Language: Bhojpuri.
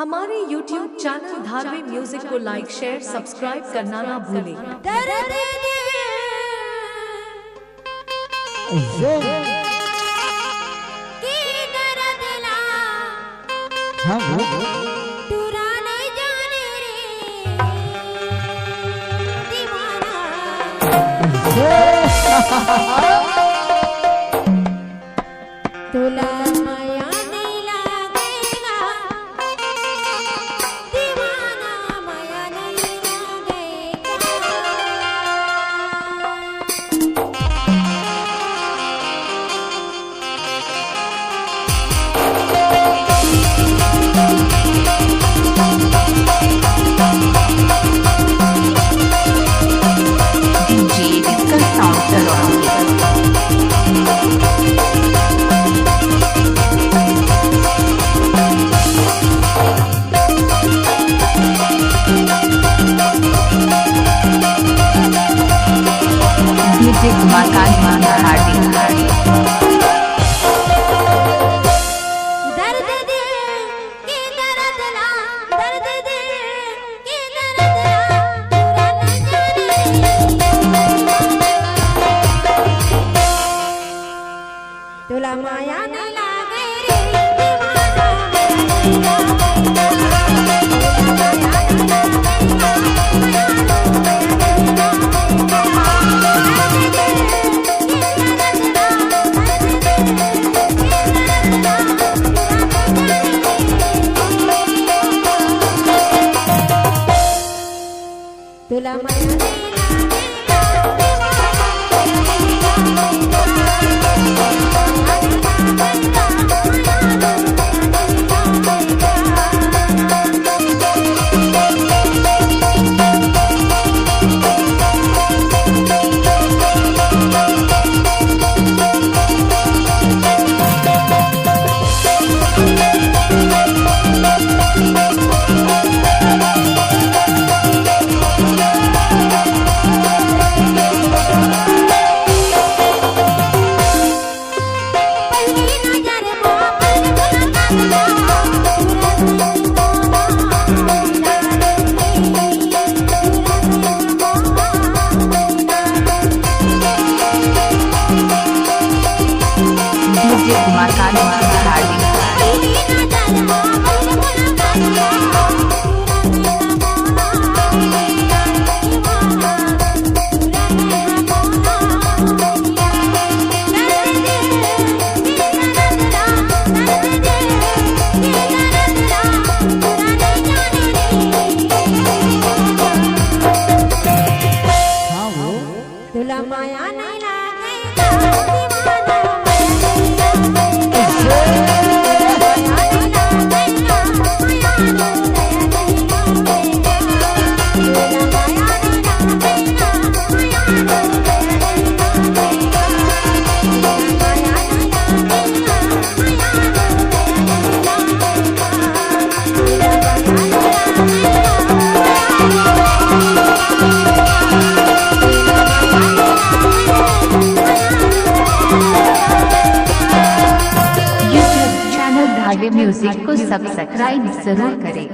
हमारे YouTube चैनल धारवी म्यूजिक को लाइक शेयर सब्सक्राइब करना ना भूलें। तुला माया नहीं लागेगा दीवाना माया नहीं लागेगा DJ इसका साउंड चलो DJ मकान मांगा हार्डी दर्द दे के दर्द ला दर्द दे के दर्द ला तुला माया नहीं लागे रे दीवाना तुला माया DJ मकान मांगा हार्डी तुला माया नहीं लागेगा YouTube चैनल धारवी म्यूजिक को सब्सक्राइब जरूर करें।